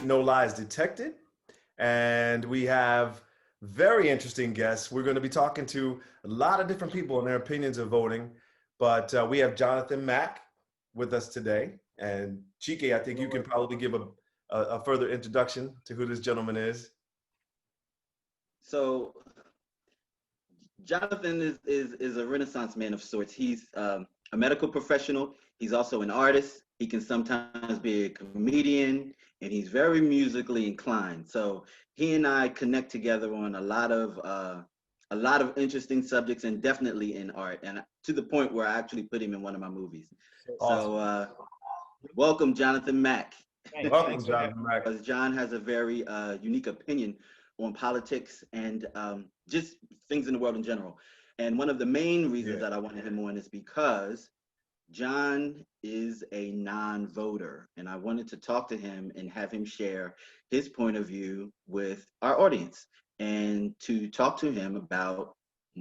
No Lies Detected. And we have very interesting guests. We're going to be talking to a lot of different people and their opinions of voting. But we have Jonathan Mack with us today. And Chike, I think you can probably give a further introduction to who this gentleman is. So Jonathan is a Renaissance man of sorts. He's a medical professional. He's also an artist. He can sometimes be a comedian, and he's very musically inclined. So he and I connect together on a lot of interesting subjects, and definitely in art, and to the point where I actually put him in one of my movies. Awesome. So welcome, Jonathan Mack. Welcome, Jonathan Mack. Because John has a very unique opinion on politics and just things in the world in general. And one of the main reasons that I wanted him on is because John is a non-voter, and I wanted to talk to him and have him share his point of view with our audience, and to talk to him about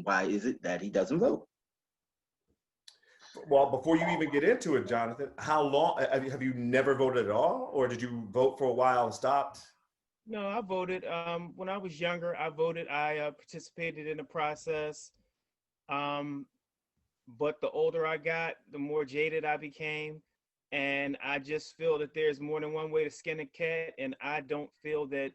why is it that he doesn't vote. Well, before you even get into it, Jonathan, how long have you never voted at all, or did you vote for a while and stopped? No, I voted. When I was younger, I voted. I participated in the process. But the older I got, the more jaded I became. And I just feel that there's more than one way to skin a cat. And I don't feel that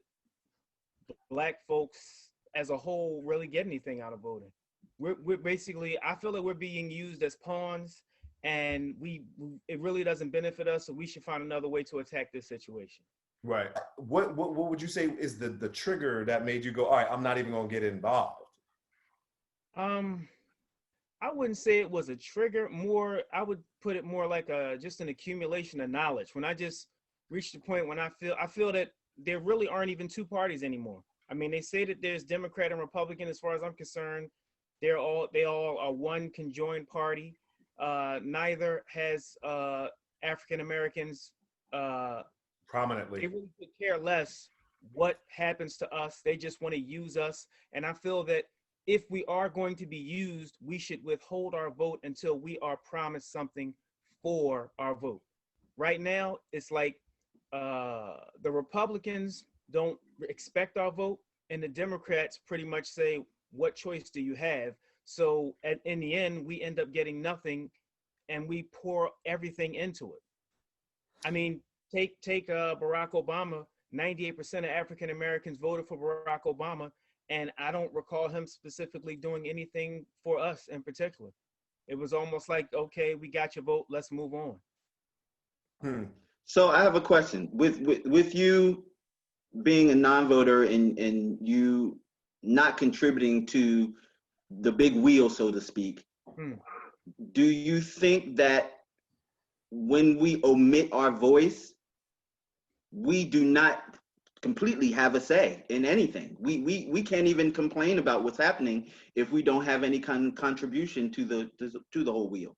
Black folks as a whole really get anything out of voting. We're basically, I feel that we're being used as pawns, and it really doesn't benefit us. So we should find another way to attack this situation. Right. What would you say is the trigger that made you go, all right, I'm not even gonna get involved? I wouldn't say it was a trigger. More, I would put it more like just an accumulation of knowledge. When I just reached the point when I feel that there really aren't even two parties anymore. I mean, they say that there's Democrat and Republican. As far as I'm concerned, they all are one conjoined party. Neither has African Americans Prominently. They really could care less what happens to us. They just want to use us. And I feel that if we are going to be used, we should withhold our vote until we are promised something for our vote. Right now, it's like the Republicans don't expect our vote, and the Democrats pretty much say, what choice do you have? So in the end, we end up getting nothing, and we pour everything into it. I mean, take Barack Obama. 98% of African Americans voted for Barack Obama, and I don't recall him specifically doing anything for us in particular. It was almost like, okay, we got your vote, let's move on. So I have a question. With you being a non-voter and you not contributing to the big wheel, so to speak, do you think that when we omit our voice, we do not completely have a say in anything? We can't even complain about what's happening if we don't have any kind of contribution to the whole wheel.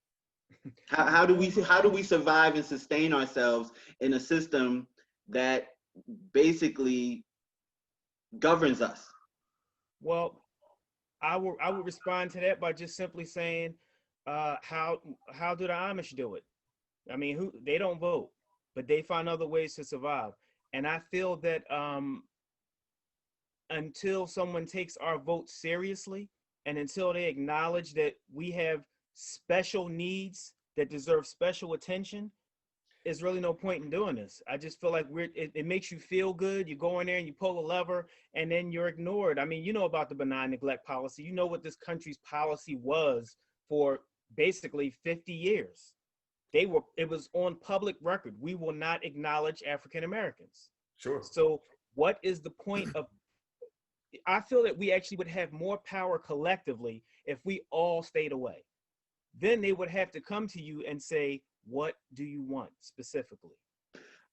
How do we survive and sustain ourselves in a system that basically governs us? Well, I would respond to that by just simply saying, how do the Amish do it? I mean, they don't vote, but they find other ways to survive. And I feel that until someone takes our vote seriously, and until they acknowledge that we have special needs that deserve special attention, there's really no point in doing this. I just feel like it makes you feel good. You go in there and you pull a lever, and then you're ignored. I mean, you know about the benign neglect policy. You know what this country's policy was for basically 50 years. It was on public record. We will not acknowledge African Americans. Sure. So what is the point of, I feel that we actually would have more power collectively if we all stayed away. Then they would have to come to you and say, what do you want specifically?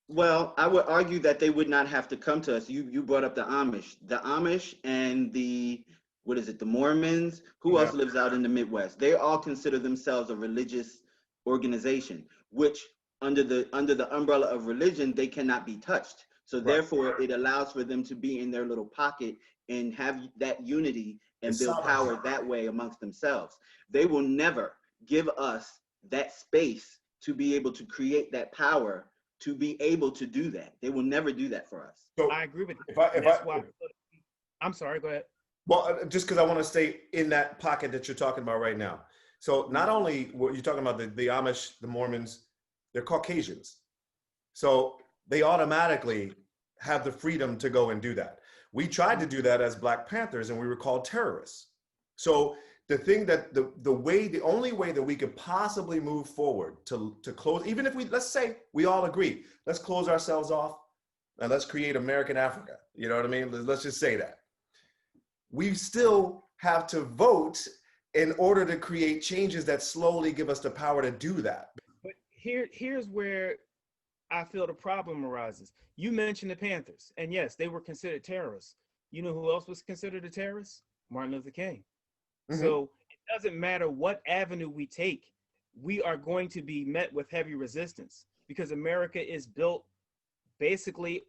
Well, I would argue that they would not have to come to us. You brought up the Amish and the Mormons. Who else lives out in the Midwest? They all consider themselves a religious organization, which under the umbrella of religion, they cannot be touched. So therefore, it allows for them to be in their little pocket and have that unity and build power that way amongst themselves. They will never give us that space to be able to create that power to be able to do that. They will never do that for us. So I agree with you. if I'm sorry, go ahead. well, just because I want to stay in that pocket that you're talking about right now. So not only what you're talking about, the Amish, the Mormons, they're Caucasians. So they automatically have the freedom to go and do that. We tried to do that as Black Panthers and we were called terrorists. So the thing that the only way that we could possibly move forward to close, even if let's say we all agree, let's close ourselves off and let's create American Africa. You know what I mean? Let's just say that. We still have to vote in order to create changes that slowly give us the power to do that. But here's where I feel the problem arises. You mentioned the Panthers, and yes, they were considered terrorists. You know who else was considered a terrorist? Martin Luther King. Mm-hmm. So it doesn't matter what avenue we take, we are going to be met with heavy resistance because America is built basically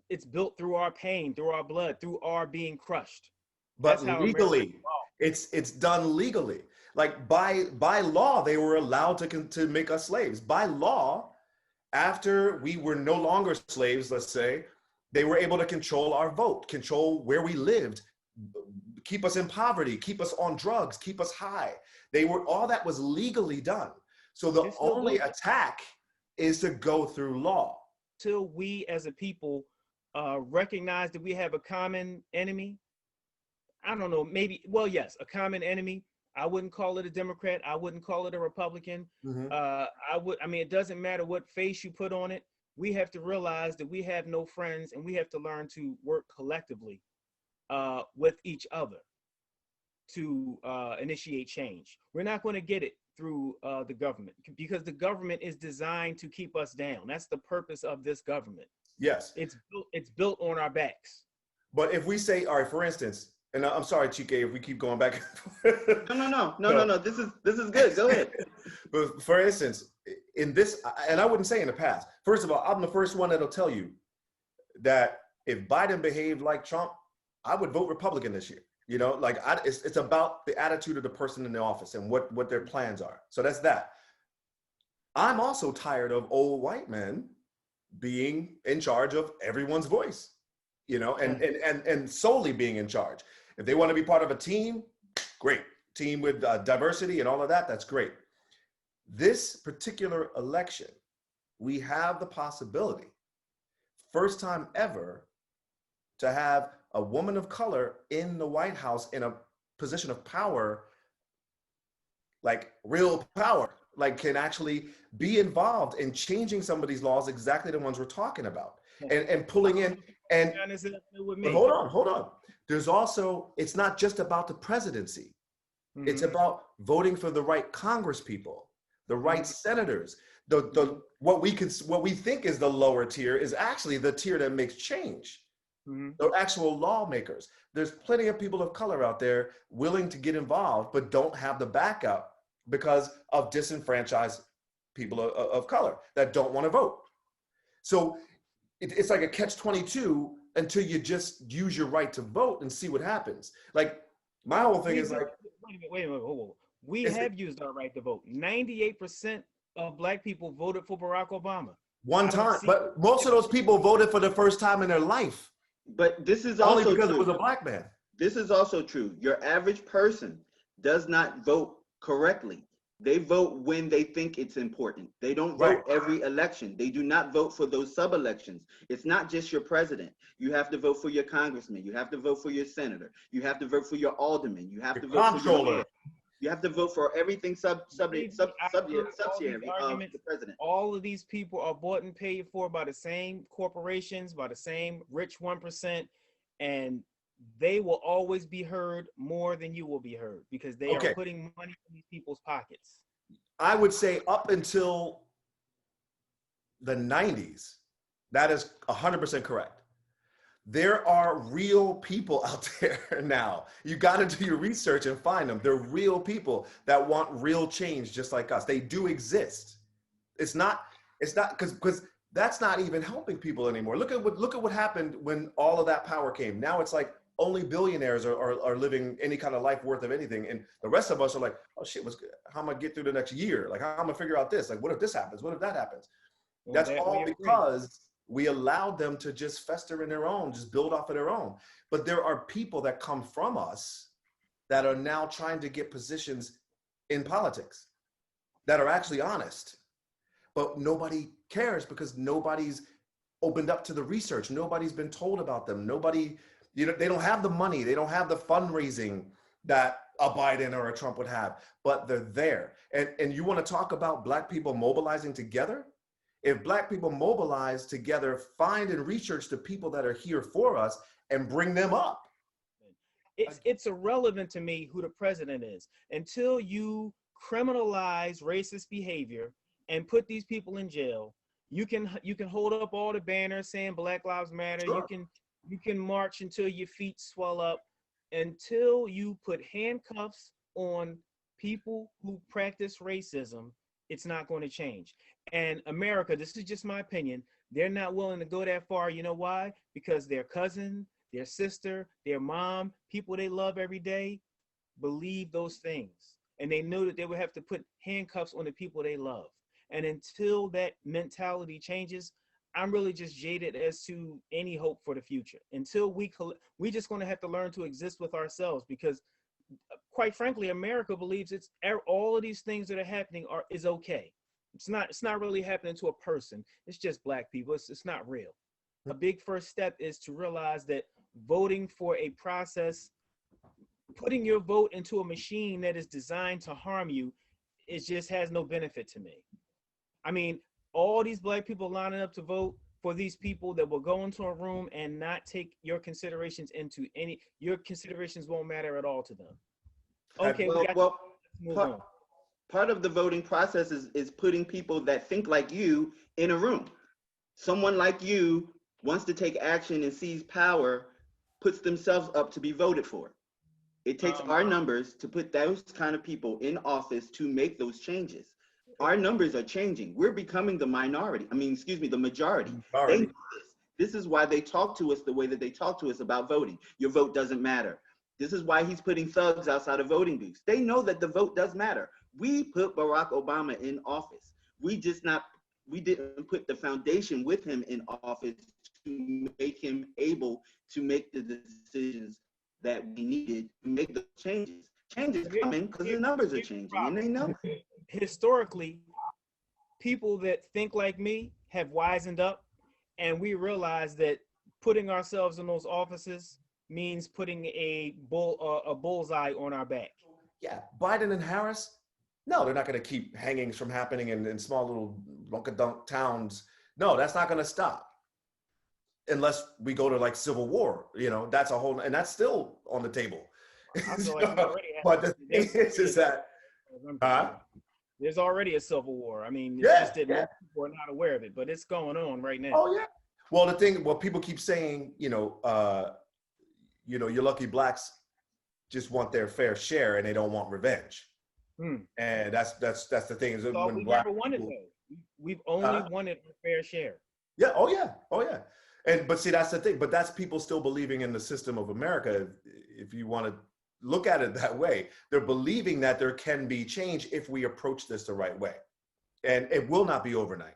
it's built through our pain, through our blood, through our being crushed. But legally, it's done legally. Like by law, they were allowed to make us slaves. By law, after we were no longer slaves, let's say, they were able to control our vote, control where we lived, keep us in poverty, keep us on drugs, keep us high. All that was legally done. So the only attack is to go through law. Till we as a people recognize that we have a common enemy. I don't know, maybe, well, yes, a common enemy. I wouldn't call it a Democrat. I wouldn't call it a Republican. Mm-hmm. I mean, it doesn't matter what face you put on it. We have to realize that we have no friends and we have to learn to work collectively with each other to initiate change. We're not going to get it through the government because the government is designed to keep us down. That's the purpose of this government. Yes. It's built on our backs. But if we say, all right, for instance, and I'm sorry, Chike, if we keep going back. No. This is good. Go ahead. But for instance, in this, and I wouldn't say in the past. First of all, I'm the first one that'll tell you that if Biden behaved like Trump, I would vote Republican this year. You know, like it's about the attitude of the person in the office and what their plans are. So that's that. I'm also tired of old white men being in charge of everyone's voice, you know, and solely being in charge. If they want to be part of a team, great. Team with diversity and all of that, that's great. This particular election, we have the possibility, first time ever, to have a woman of color in the White House in a position of power, like real power, like can actually be involved in changing some of these laws, exactly the ones we're talking about, and pulling in. And but hold on. There's also, it's not just about the presidency. Mm-hmm. It's about voting for the right Congress people, the right senators. What we think is the lower tier is actually the tier that makes change. Mm-hmm. The actual lawmakers. There's plenty of people of color out there willing to get involved, but don't have the backup because of disenfranchised people of color that don't want to vote. So it's like a catch-22 until you just use your right to vote and see what happens. Like my whole thing is like, wait a minute. We have used our right to vote. 98% of Black people voted for Barack Obama. One time, but most of those people voted for the first time in their life. But this is only also because true. It was a Black man. This is also true. Your average person does not vote correctly. They vote when they think it's important. They don't vote every election. They do not vote for those sub-elections. It's not just your president. You have to vote for your congressman. You have to vote for your senator. You have to vote for your alderman. You have to vote for your mayor. You have to vote for everything subsidiary of the president. All of these people are bought and paid for by the same corporations, by the same rich 1%, and they will always be heard more than you will be heard because they are putting money in these people's pockets. I would say up until the 90s, that is 100% correct. There are real people out there now. You got to do your research and find them. They're real people that want real change just like us. They do exist. It's not because that's not even helping people anymore. Look at what happened when all of that power came. Now it's like only billionaires are living any kind of life worth of anything. And the rest of us are like, oh shit, how am I get through the next year? Like, how am I figure out this? Like, what if this happens? What if that happens? On That's that, all we agree. because we allowed them to just fester in their own, just build off of their own. But there are people that come from us that are now trying to get positions in politics that are actually honest. But nobody cares because nobody's opened up to the research. Nobody's been told about them. Nobody, they don't have the money. They don't have the fundraising that a Biden or a Trump would have, but they're there. And you want to talk about Black people mobilizing together? If Black people mobilize together, find and research the people that are here for us and bring them up. It's irrelevant to me who the president is until you criminalize racist behavior and put these people in jail. You can hold up all the banners saying Black Lives Matter. Sure. You can march until your feet swell up. Until you put handcuffs on people who practice racism, it's not going to change. And America, this is just my opinion, they're not willing to go that far. You know why? Because their cousin, their sister, their mom, people they love every day, believe those things. And they know that they would have to put handcuffs on the people they love. And until that mentality changes, I'm really just jaded as to any hope for the future. Until we just going to have to learn to exist with ourselves, because quite frankly, America believes it's all of these things that are happening is okay. It's not really happening to a person. It's just Black people. It's not real. A big first step is to realize that voting for a process, putting your vote into a machine that is designed to harm you, it just has no benefit to me. I mean, all these Black people lining up to vote for these people that will go into a room and not take your considerations your considerations won't matter at all to them. Okay, part of the voting process is putting people that think like you in a room. Someone like you wants to take action and seize power, puts themselves up to be voted for. It takes our numbers to put those kind of people in office to make those changes. Our numbers are changing. We're becoming the minority. The majority. They know this. This is why they talk to us the way that they talk to us about voting. Your vote doesn't matter. This is why he's putting thugs outside of voting booths. They know that the vote does matter. We put Barack Obama in office. We didn't put the foundation with him in office to make him able to make the decisions that we needed to make the changes. Change is coming because the numbers are changing, and they know. Historically, people that think like me have wisened up, and we realize that putting ourselves in those offices means putting a bullseye on our back. Yeah, Biden and Harris, no, they're not going to keep hangings from happening in small little lunk-a-dunk towns. No, that's not going to stop unless we go to like civil war. That's a whole, and that's still on the table. I feel like but the thing is that there's already a civil war. I mean, it's just that most people are not aware of it, but it's going on right now. Oh yeah. Well, people keep saying, your lucky Blacks just want their fair share and they don't want revenge. And that's the thing. Is when we never wanted though. We've only wanted a fair share. Yeah. Oh yeah. But see, that's the thing. But that's people still believing in the system of America. If you want to look at it that way, they're believing that there can be change if we approach this the right way, and it will not be overnight.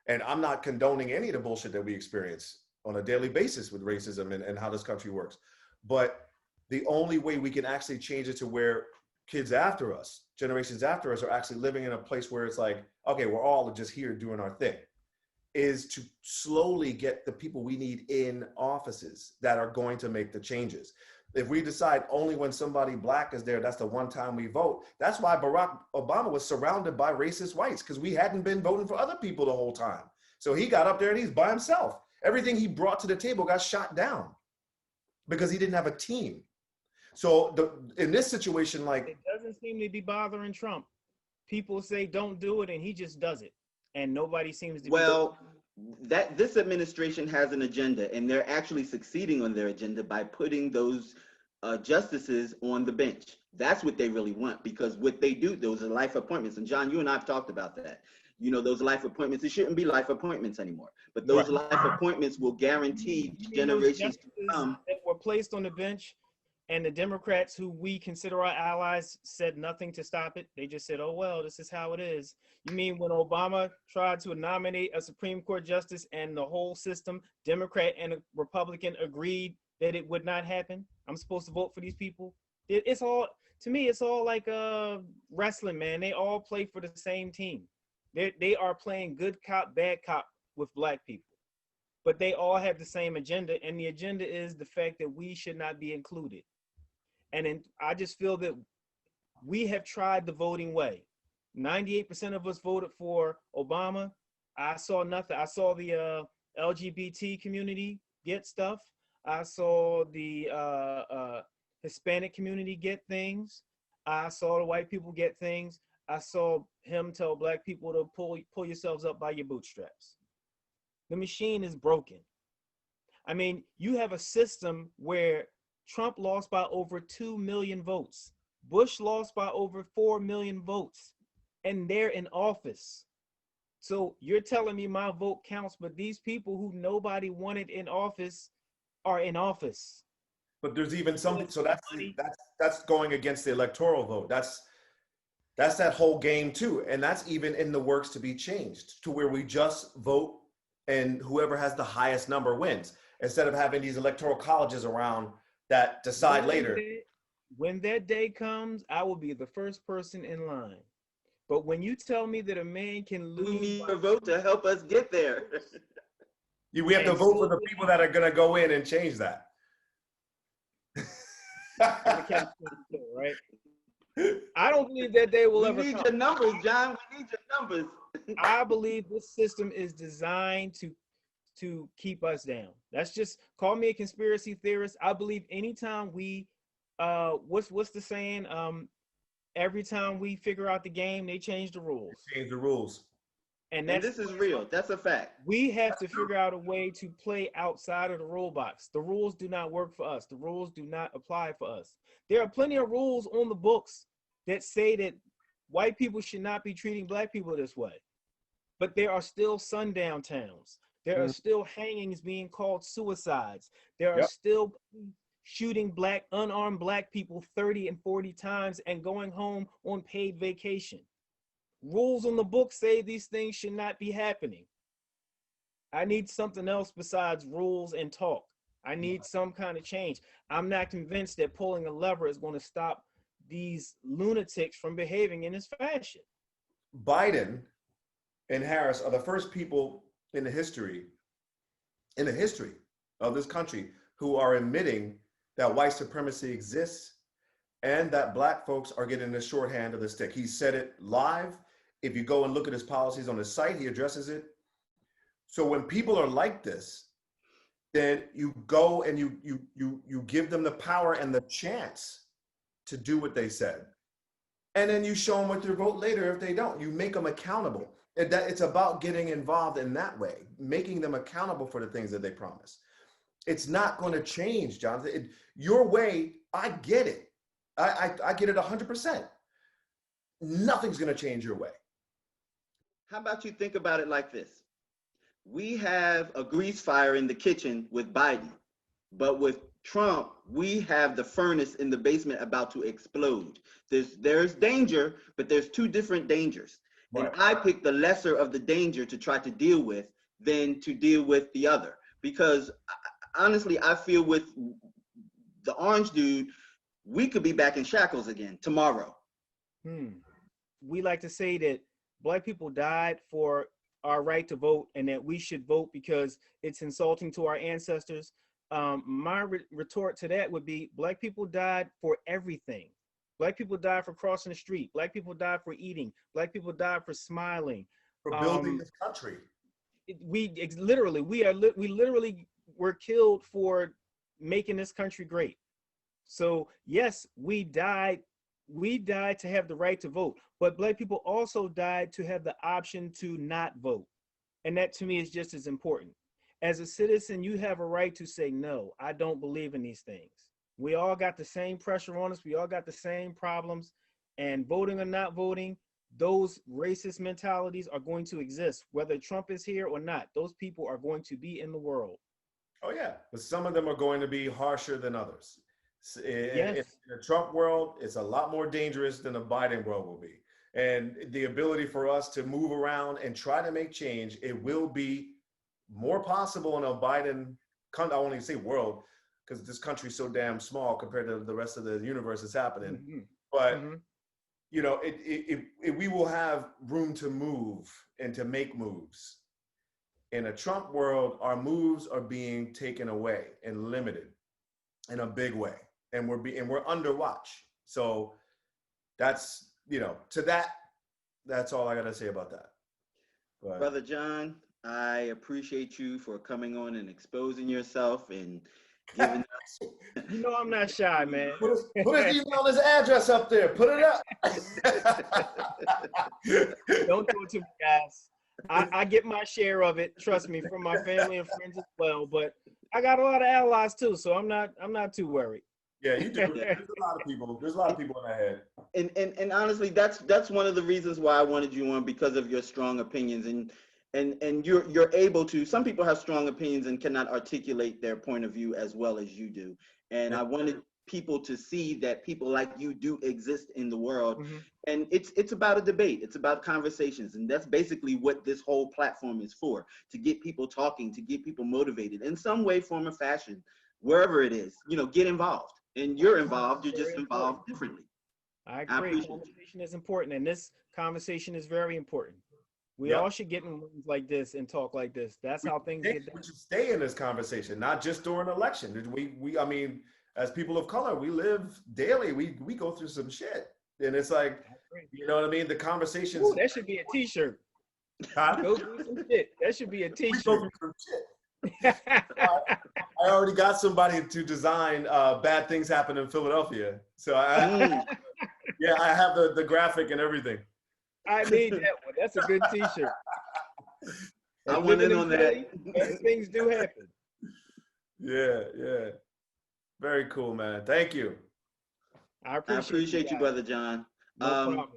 And I'm not condoning any of the bullshit that we experience on a daily basis with racism and how this country works. But the only way we can actually change it to where kids after us, generations after us, are actually living in a place where it's like, okay, we're all just here doing our thing, is to slowly get the people we need in offices that are going to make the changes. If we decide only when somebody Black is there, that's the one time we vote. That's why Barack Obama was surrounded by racist whites, because we hadn't been voting for other people the whole time. So he got up there and he's by himself. Everything he brought to the table got shot down because he didn't have a team. So in this situation, like, it doesn't seem to be bothering Trump. People say don't do it, and he just does it, and nobody seems to. That this administration has an agenda, and they're actually succeeding on their agenda by putting those justices on the bench. That's what they really want, because what they do, those are life appointments. And John, you and I have talked about that. Those life appointments, it shouldn't be life appointments anymore, but those life appointments will guarantee generations to come. That were placed on the bench And the Democrats, who we consider our allies, said nothing to stop it. They just said, oh, well, this is how it is. You mean when Obama tried to nominate a Supreme Court justice and the whole system, Democrat and a Republican, agreed that it would not happen? I'm supposed to vote for these people? It's all, to me, it's all like wrestling, man. They all play for the same team. They are playing good cop, bad cop with black people. But they all have the same agenda, and the agenda is the fact that we should not be included. And I just feel that we have tried the voting way. 98% of us voted for Obama. I saw nothing. I saw the LGBT community get stuff. I saw the Hispanic community get things. I saw the white people get things. I saw him tell black people to pull yourselves up by your bootstraps. The machine is broken. I mean, you have a system where Trump lost by over 2 million votes. Bush lost by over 4 million votes, and they're in office. So you're telling me my vote counts, but these people who nobody wanted in office are in office. But there's even something, so that's going against the electoral vote. That's that whole game too. And that's even in the works to be changed to where we just vote and whoever has the highest number wins, instead of having these electoral colleges around that decide later. When that day comes, I will be the first person in line. But when you tell me that a man can lose, we need a vote to help us get there. We have to vote for the people that are going to go in and change that. Right? I don't believe that day will ever come. We need your numbers, John. We need your numbers. I believe this system is designed to keep us down. That's just, call me a conspiracy theorist. I believe anytime we what's the saying? Every time we figure out the game, they change the rules. Change the rules. And this is real. That's a fact. We have to figure out a way to play outside of the rule box. The rules do not work for us. The rules do not apply for us. There are plenty of rules on the books that say that white people should not be treating black people this way. But there are still sundown towns. There are still hangings being called suicides. There are still shooting unarmed black people 30 and 40 times and going home on paid vacation. Rules on the book say these things should not be happening. I need something else besides rules and talk. I need some kind of change. I'm not convinced that pulling a lever is going to stop these lunatics from behaving in this fashion. Biden and Harris are the first people in the history of this country who are admitting that white supremacy exists and that black folks are getting the shorthand of the stick. He said it live. If you go and look at his policies on his site, he addresses it. So when people are like this, then you go and you give them the power and the chance to do what they said. And then you show them with their vote later if they don't. You make them accountable. It's about getting involved in that way, making them accountable for the things that they promise. It's not going to change, Jonathan. Your way, I get it. I get it 100%. Nothing's going to change your way. How about you think about it like this? We have a grease fire in the kitchen with Biden, but with Trump, we have the furnace in the basement about to explode. There's danger, but there's two different dangers. Right. And I picked the lesser of the danger to try to deal with than to deal with the other. Because honestly, I feel with the orange dude, we could be back in shackles again tomorrow. We like to say that black people died for our right to vote and that we should vote because it's insulting to our ancestors. My retort to that would be black people died for everything. Black people died for crossing the street. Black people died for eating. Black people died for smiling. For building this country. We literally were killed for making this country great. So yes, we died to have the right to vote, but black people also died to have the option to not vote. And that to me is just as important. As a citizen, you have a right to say, no, I don't believe in these things. We all got the same pressure on us. We all got the same problems, and voting or not voting, those racist mentalities are going to exist. Whether Trump is here or not, those people are going to be in the world. Oh yeah, but some of them are going to be harsher than others. Yes. In a Trump world, it's a lot more dangerous than a Biden world will be. And the ability for us to move around and try to make change, it will be more possible in a Biden, I won't even say world, because this country's so damn small compared to the rest of the universe that's happening. Mm-hmm. But Mm-hmm. you know, we will have room to move and to make moves. In a Trump world, our moves are being taken away and limited in a big way, and we're under watch. So that's, you know, that's all I gotta say about that. But Brother John, I appreciate you for coming on and exposing yourself and giving us. You know I'm not shy, man. put his email, his address up there. Put it up. Don't do it to me, guys. I get my share of it. Trust me, from my family and friends as well. But I got a lot of allies too, so I'm not too worried. Yeah, you do. There's a lot of people. There's a lot of people in that head. And honestly, that's one of the reasons why I wanted you on, because of your strong opinions, and you're able to. Some people have strong opinions and cannot articulate their point of view as well as you do. And I wanted people to see that people like you do exist in the world. Mm-hmm. And it's about a debate. It's about conversations. And that's basically what this whole platform is for, to get people talking, to get people motivated in some way, form, or fashion, wherever it is. You know, get involved. And you're involved. You're just involved differently. I agree. Conversation is important, and this conversation is very important. We all should get in rooms like this and talk like this. That's how things get done. We should stay in this conversation, not just during election. I mean, as people of color, we live daily. We go through some shit, and it's like, you know what I mean? The conversations. Ooh, that should be a T-shirt. Go through some shit. That should be a T-shirt. We go through some shit. I already got somebody to design Bad Things Happen in Philadelphia. So I have the graphic and everything. I need that one. That's a good T-shirt. I went in on that. Bad things do happen. Yeah. Very cool, man. Thank you. I appreciate you, Brother John. No problem.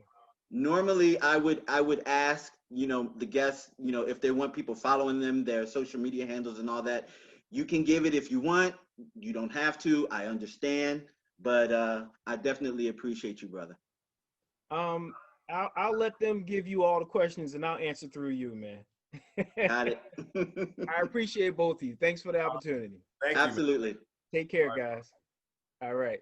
Normally, I would ask, you know, the guests, you know, if they want people following them, their social media handles and all that. You can give it if you want. You don't have to. I understand, but I definitely appreciate you, brother. I'll let them give you all the questions, and I'll answer through you, man. Got it. I appreciate both of you. Thanks for the opportunity. Thank you. Absolutely. Take care, guys. All right.